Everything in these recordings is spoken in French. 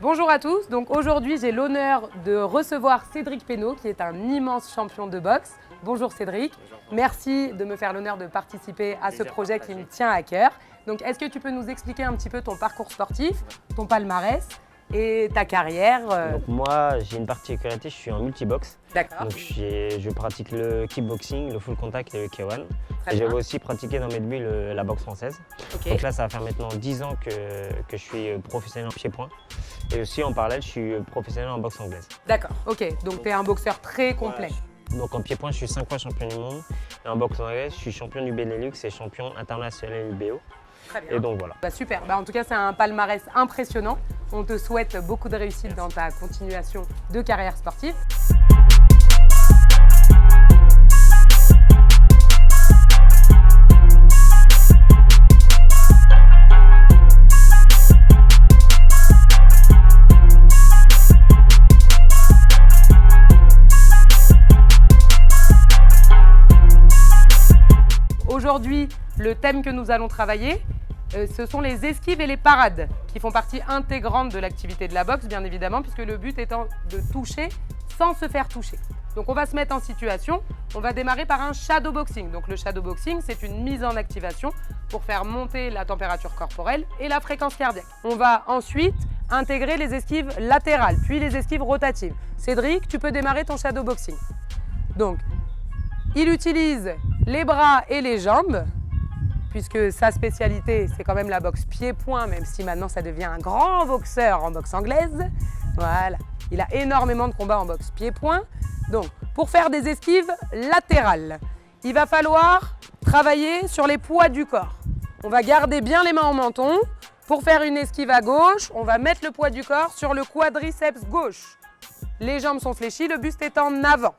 Bonjour à tous, donc aujourd'hui j'ai l'honneur de recevoir Cédric Pénaud qui est un immense champion de boxe. Bonjour Cédric, merci de me faire l'honneur de participer à ce projet qui me tient à cœur. Donc est-ce que tu peux nous expliquer un petit peu ton parcours sportif, ton palmarès et ta carrière Donc moi j'ai une particularité, je suis en multibox. D'accord. Donc je pratique le kickboxing, le full contact et le K1. Et j'avais aussi pratiqué dans mes débuts la boxe française. Okay. Donc là ça va faire maintenant 10 ans que je suis professionnel en pied-point. Et aussi en parallèle je suis professionnel en boxe anglaise. D'accord, ok. Donc tu es un boxeur très complet. Voilà. Donc en pied-point je suis 5 fois champion du monde. Et en boxe anglaise je suis champion du Benelux et champion international UBO. Très bien. Et donc voilà. Bah, super, en tout cas c'est un palmarès impressionnant. On te souhaite beaucoup de réussite dans ta continuation de carrière sportive. Aujourd'hui, le thème que nous allons travailler, ce sont les esquives et les parades qui font partie intégrante de l'activité de la boxe, bien évidemment, puisque le but étant de toucher sans se faire toucher. Donc on va se mettre en situation, on va démarrer par un shadowboxing. Donc le shadowboxing, c'est une mise en activation pour faire monter la température corporelle et la fréquence cardiaque. On va ensuite intégrer les esquives latérales, puis les esquives rotatives. Cédric, tu peux démarrer ton shadowboxing. Donc, il utilise les bras et les jambes, puisque sa spécialité, c'est quand même la boxe pied-point, même si maintenant ça devient un grand boxeur en boxe anglaise. Voilà, il a énormément de combats en boxe pied-point. Donc, pour faire des esquives latérales, il va falloir travailler sur les poids du corps. On va garder bien les mains en menton. Pour faire une esquive à gauche, on va mettre le poids du corps sur le quadriceps gauche. Les jambes sont fléchies, le buste est en avant.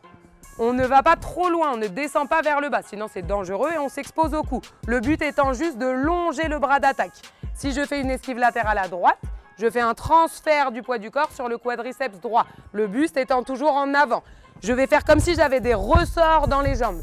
On ne va pas trop loin, on ne descend pas vers le bas, sinon c'est dangereux et on s'expose au cou. Le but étant juste de longer le bras d'attaque. Si je fais une esquive latérale à droite, je fais un transfert du poids du corps sur le quadriceps droit, le buste étant toujours en avant. Je vais faire comme si j'avais des ressorts dans les jambes.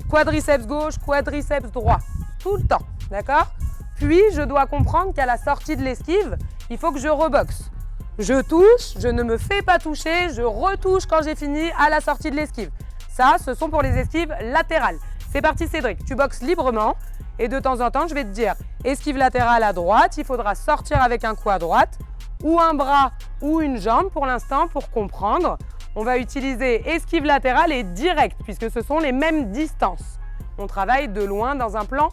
Quadriceps gauche, quadriceps droit, tout le temps, d'accord? Puis je dois comprendre qu'à la sortie de l'esquive, il faut que je reboxe. Je touche, je ne me fais pas toucher, je retouche quand j'ai fini à la sortie de l'esquive. Ça, ce sont pour les esquives latérales. C'est parti Cédric, tu boxes librement et de temps en temps, je vais te dire esquive latérale à droite, il faudra sortir avec un coup à droite ou un bras ou une jambe pour l'instant pour comprendre. On va utiliser esquive latérale et direct puisque ce sont les mêmes distances. On travaille de loin dans un plan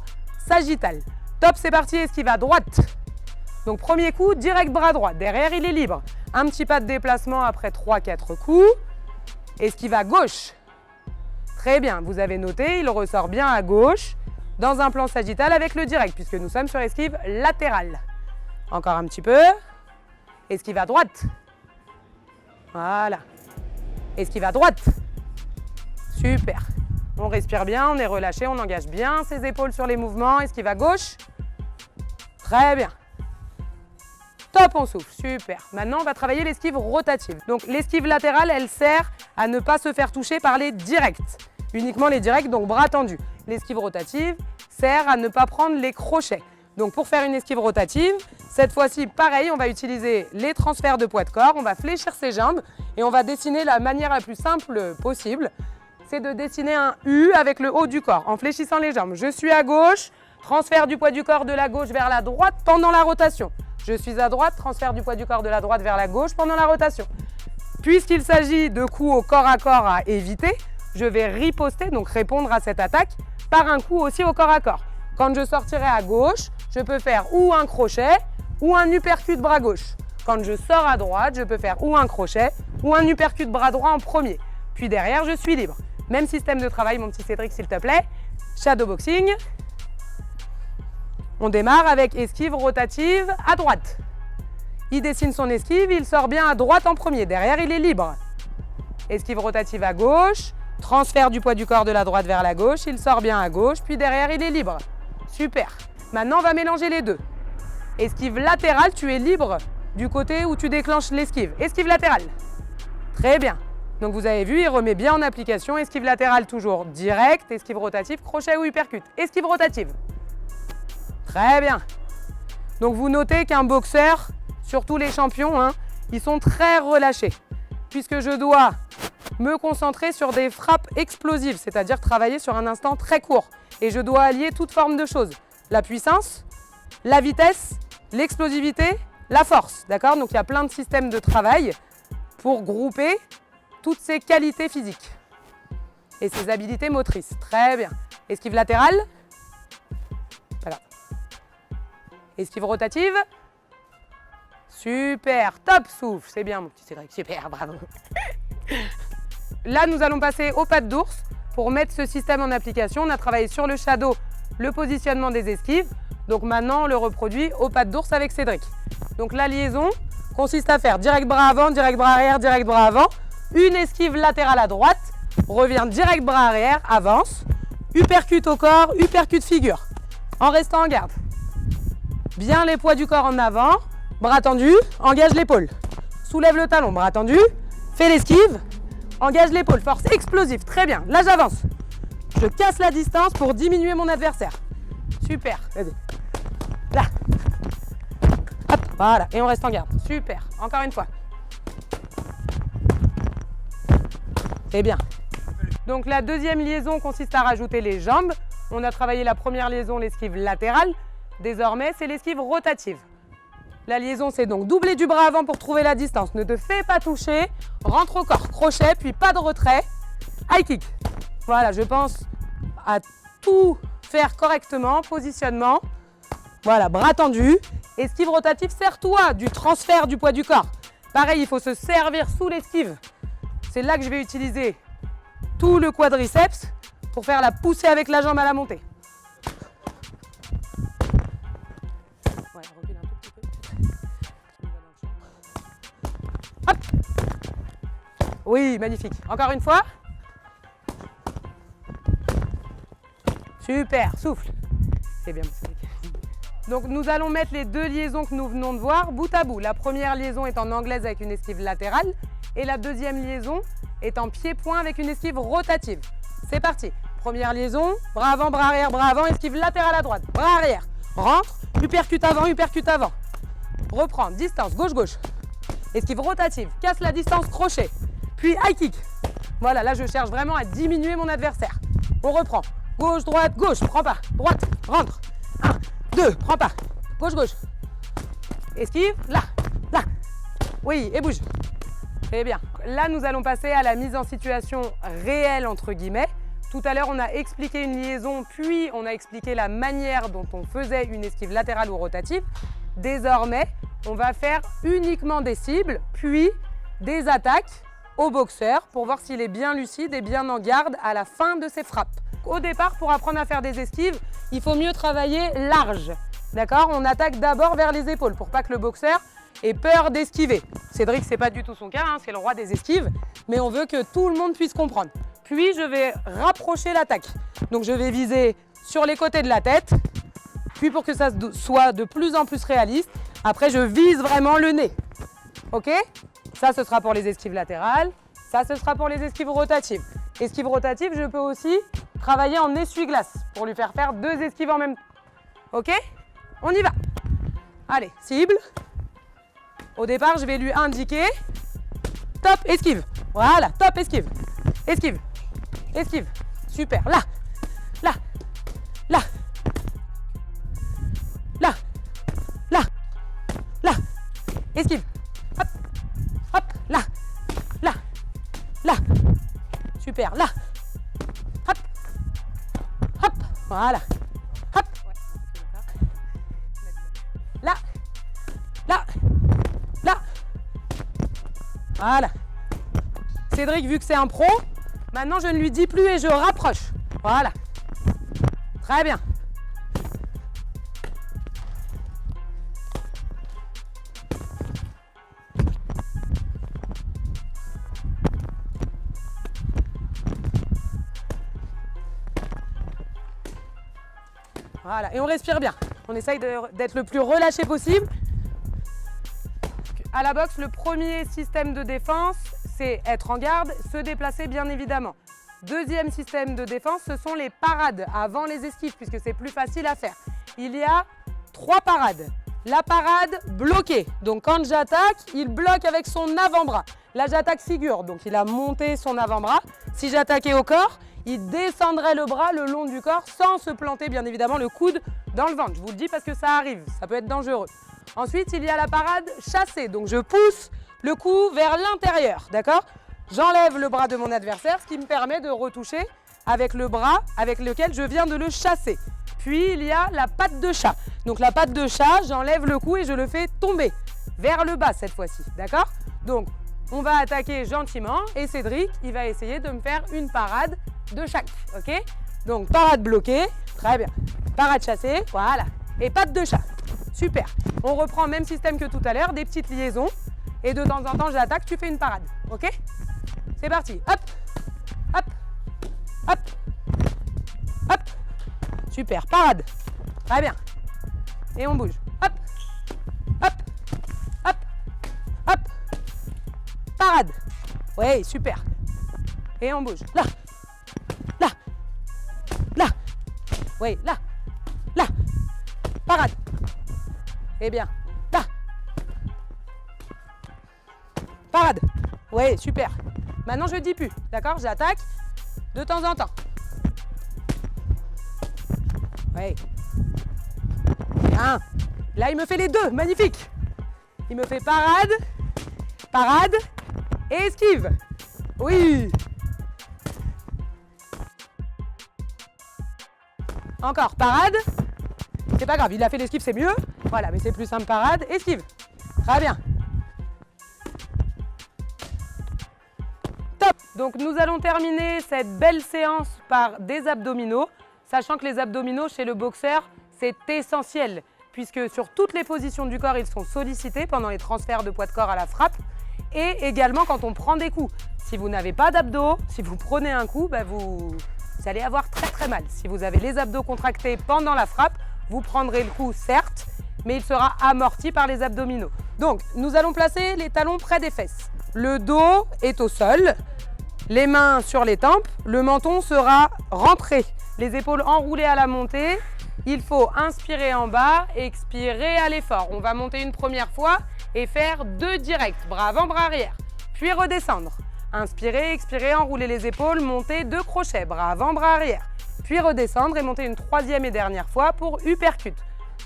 sagittal. Top, c'est parti, esquive à droite. Donc premier coup, direct bras droit, derrière il est libre. Un petit pas de déplacement après 3-4 coups. Esquive à gauche. Très bien, vous avez noté, il ressort bien à gauche dans un plan sagittal avec le direct puisque nous sommes sur esquive latérale. Encore un petit peu. Esquive à droite. Voilà. Esquive à droite. Super. On respire bien, on est relâché, on engage bien ses épaules sur les mouvements. Esquive à gauche. Très bien. Top, on souffle, super. Maintenant, on va travailler l'esquive rotative. Donc, l'esquive latérale, elle sert à ne pas se faire toucher par les directs. Uniquement les directs, donc bras tendus. L'esquive rotative sert à ne pas prendre les crochets. Donc, pour faire une esquive rotative, cette fois-ci, pareil, on va utiliser les transferts de poids de corps. On va fléchir ses jambes et on va dessiner la manière la plus simple possible. C'est de dessiner un U avec le haut du corps en fléchissant les jambes. Je suis à gauche, transfert du poids du corps de la gauche vers la droite pendant la rotation. Je suis à droite, transfert du poids du corps de la droite vers la gauche pendant la rotation. Puisqu'il s'agit de coups au corps à corps à éviter, je vais riposter, donc répondre à cette attaque, par un coup aussi au corps à corps. Quand je sortirai à gauche, je peux faire ou un crochet ou un uppercut bras gauche. Quand je sors à droite, je peux faire ou un crochet ou un uppercut bras droit en premier. Puis derrière, je suis libre. Même système de travail, mon petit Cédric, s'il te plaît. Shadowboxing. On démarre avec esquive rotative à droite. Il dessine son esquive, il sort bien à droite en premier. Derrière, il est libre. Esquive rotative à gauche. Transfert du poids du corps de la droite vers la gauche. Il sort bien à gauche, puis derrière, il est libre. Super. Maintenant, on va mélanger les deux. Esquive latérale, tu es libre du côté où tu déclenches l'esquive. Esquive latérale. Très bien. Donc, vous avez vu, il remet bien en application. Esquive latérale, toujours direct. Esquive rotative, crochet ou uppercut. Esquive rotative. Très bien. Donc vous notez qu'un boxeur, surtout les champions, ils sont très relâchés, puisque je dois me concentrer sur des frappes explosives, c'est-à-dire travailler sur un instant très court. Et je dois allier toute forme de choses. La puissance, la vitesse, l'explosivité, la force. D'accord? Donc il y a plein de systèmes de travail pour grouper toutes ces qualités physiques et ces habilités motrices. Très bien. Esquive latérale. Voilà. Esquive rotative. Super. Top souffle. C'est bien mon petit Cédric. Super. Bravo. Là, nous allons passer aux pattes d'ours pour mettre ce système en application. On a travaillé sur le shadow, le positionnement des esquives. Donc maintenant, on le reproduit aux pattes d'ours avec Cédric. Donc la liaison consiste à faire direct bras avant, direct bras arrière, direct bras avant. Une esquive latérale à droite, revient direct bras arrière, avance. Uppercut au corps, uppercut figure. En restant en garde. Bien les poids du corps en avant, bras tendus, engage l'épaule. Soulève le talon, bras tendu, fais l'esquive. Engage l'épaule, force explosive, très bien. Là, j'avance. Je casse la distance pour diminuer mon adversaire. Super, vas-y. Là. Hop, voilà, et on reste en garde. Super, encore une fois. C'est bien. Donc la deuxième liaison consiste à rajouter les jambes. On a travaillé la première liaison, l'esquive latérale. Désormais, c'est l'esquive rotative. La liaison, c'est donc doubler du bras avant pour trouver la distance. Ne te fais pas toucher. Rentre au corps, crochet, puis pas de retrait. High kick. Voilà, je pense à tout faire correctement. Positionnement. Voilà, bras tendus. Esquive rotative, sers-toi du transfert du poids du corps. Pareil, il faut se servir sous l'esquive. C'est là que je vais utiliser tout le quadriceps pour faire la poussée avec la jambe à la montée. Ouais, recule un tout petit peu. Hop. Oui, magnifique. Encore une fois. Super, souffle. C'est bien. Donc nous allons mettre les deux liaisons que nous venons de voir bout à bout. La première liaison est en anglaise avec une esquive latérale et la deuxième liaison est en pied-point avec une esquive rotative. C'est parti. Première liaison, bras avant, esquive latérale à droite, bras arrière. Rentre, uppercut avant. Reprends, distance, gauche-gauche. Esquive rotative, casse la distance, crochet. Puis high kick. Voilà, là je cherche vraiment à diminuer mon adversaire. On reprend. Gauche, droite, gauche, prends pas. Droite, rentre. 1, 2, prends pas. Gauche, gauche. Esquive, là. Oui, et bouge. Très bien. Là, nous allons passer à la mise en situation réelle, entre guillemets. Tout à l'heure, on a expliqué une liaison, puis on a expliqué la manière dont on faisait une esquive latérale ou rotative. Désormais, on va faire uniquement des cibles, puis des attaques au boxeur pour voir s'il est bien lucide et bien en garde à la fin de ses frappes. Au départ, pour apprendre à faire des esquives, il faut mieux travailler large. D'accord? On attaque d'abord vers les épaules pour pas que le boxeur ait peur d'esquiver. Cédric, c'est pas du tout son cas, hein, c'est le roi des esquives, mais on veut que tout le monde puisse comprendre. Puis, je vais rapprocher l'attaque. Donc, je vais viser sur les côtés de la tête, puis pour que ça soit de plus en plus réaliste, après, je vise vraiment le nez. OK? Ça, ce sera pour les esquives latérales. Ça, ce sera pour les esquives rotatives. Esquive rotative, je peux aussi travailler en essuie-glace pour lui faire faire deux esquives en même temps. OK? On y va. Allez, cible. Au départ, je vais lui indiquer top, esquive. Voilà, top, esquive. Esquive. Esquive. Super. Là. Esquive. Hop. Hop. Là. Super. Là. Hop. Hop. Voilà. Hop. Là. Voilà. Cédric, vu que c'est un pro, maintenant je ne lui dis plus et je rapproche. Voilà. Très bien. Voilà, et on respire bien. On essaye d'être le plus relâché possible. À la boxe, le premier système de défense, c'est être en garde, se déplacer bien évidemment. Deuxième système de défense, ce sont les parades avant les esquives, puisque c'est plus facile à faire. Il y a 3 parades. la parade bloquée. Donc quand j'attaque, il bloque avec son avant-bras. Là, j'attaque figure, donc il a monté son avant-bras. Si j'attaquais au corps, il descendrait le bras le long du corps sans se planter, bien évidemment, le coude dans le ventre. Je vous le dis parce que ça arrive, ça peut être dangereux. Ensuite, il y a la parade chassée. Donc je pousse le cou vers l'intérieur, d'accord? J'enlève le bras de mon adversaire, ce qui me permet de retoucher avec le bras avec lequel je viens de le chasser. Puis il y a la patte de chat. Donc la patte de chat, j'enlève le cou et je le fais tomber vers le bas cette fois-ci, d'accord? Donc on va attaquer gentiment et Cédric, il va essayer de me faire une parade de chaque, ok? Donc parade bloquée, très bien. Parade chassée, voilà. Et patte de chat, super. On reprend le même système que tout à l'heure, des petites liaisons. Et de temps en temps, j'attaque, tu fais une parade, ok? C'est parti, hop, hop, hop, hop. Super, parade, très bien. Et on bouge, hop, hop, hop, hop. Parade, oui, super. Et on bouge, là, là, là, oui, là, là. Parade. Eh bien, là. Parade. Oui, super. Maintenant, je ne dis plus, d'accord? J'attaque de temps en temps. Oui. Un. Là, il me fait les deux. Magnifique. Il me fait parade, parade et esquive. Oui. Encore, parade. C'est pas grave, il a fait l'esquive, c'est mieux. Voilà, mais c'est plus simple, parade, esquive. Très bien. Top. Donc nous allons terminer cette belle séance par des abdominaux, sachant que les abdominaux chez le boxeur, c'est essentiel, puisque sur toutes les positions du corps, ils sont sollicités pendant les transferts de poids de corps à la frappe, et également quand on prend des coups. Si vous n'avez pas d'abdos, si vous prenez un coup, vous allez avoir très mal. Si vous avez les abdos contractés pendant la frappe, vous prendrez le coup, certes, mais il sera amorti par les abdominaux. Donc, nous allons placer les talons près des fesses. Le dos est au sol, les mains sur les tempes, le menton sera rentré, les épaules enroulées à la montée. Il faut inspirer en bas, expirer à l'effort. On va monter une première fois et faire 2 directs, bras avant, bras arrière, puis redescendre. Inspirer, expirer, enrouler les épaules, monter 2 crochets, bras avant, bras arrière. Puis redescendre et monter une 3e et dernière fois pour uppercut.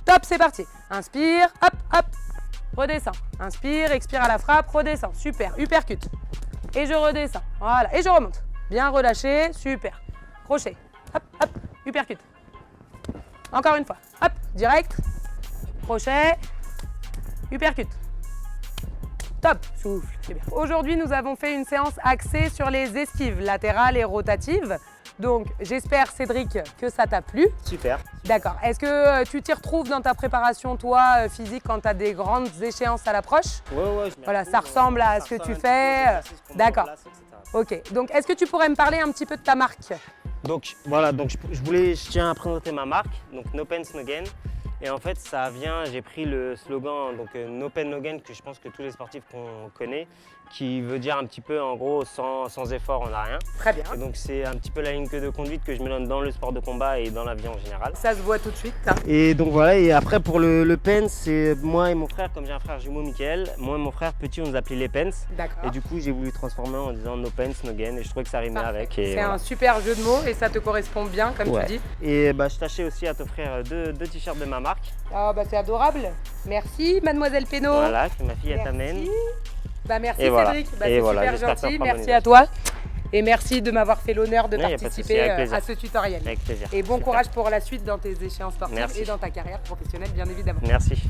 Top, c'est parti. Inspire, hop, hop, redescends. Inspire, expire à la frappe, redescends. Super, uppercut. Et je redescends, voilà, et je remonte. Bien relâché, super. Crochet, hop, hop, uppercut. Encore une fois, hop, direct, crochet, uppercut. Top, souffle, c'est bien. Aujourd'hui, nous avons fait une séance axée sur les esquives latérales et rotatives. Donc, j'espère, Cédric, que ça t'a plu. Super. D'accord. Est-ce que tu t'y retrouves dans ta préparation, toi, physique, quand tu as des grandes échéances à l'approche? Ouais. Voilà, ça ressemble à ce que tu fais. D'accord. Ok. Donc, est-ce que tu pourrais me parler un petit peu de ta marque? Donc, voilà, je tiens à présenter ma marque, donc No Pain No Gain. Et en fait, ça vient, j'ai pris le slogan donc No Pain No Gain, que je pense que tous les sportifs connaissent, qui veut dire un petit peu en gros sans effort on n'a rien. Très bien. Et donc c'est un petit peu la ligne de conduite que je me donne dans le sport de combat et dans la vie en général. Ça se voit tout de suite. Hein. Et donc voilà, et après pour le Pence, c'est moi et mon frère, comme j'ai un frère jumeau Mickaël, moi et mon frère petit on nous appelait les Pence. D'accord. Et du coup j'ai voulu transformer en disant No Pence No Gain et je trouvais que ça rimait avec. C'est voilà. Un super jeu de mots et ça te correspond bien comme tu dis. Et je tâchais aussi à t'offrir deux t-shirts de ma marque. Ah c'est adorable. Merci mademoiselle Pénaud. Voilà, que ma fille t'amène. Merci et Cédric, voilà. C'est voilà, super gentil, merci à toi et merci de m'avoir fait l'honneur de participer à ce tutoriel. Avec plaisir. Et bon courage pour la suite dans tes échéances sportives merci. Et dans ta carrière professionnelle bien évidemment. Merci.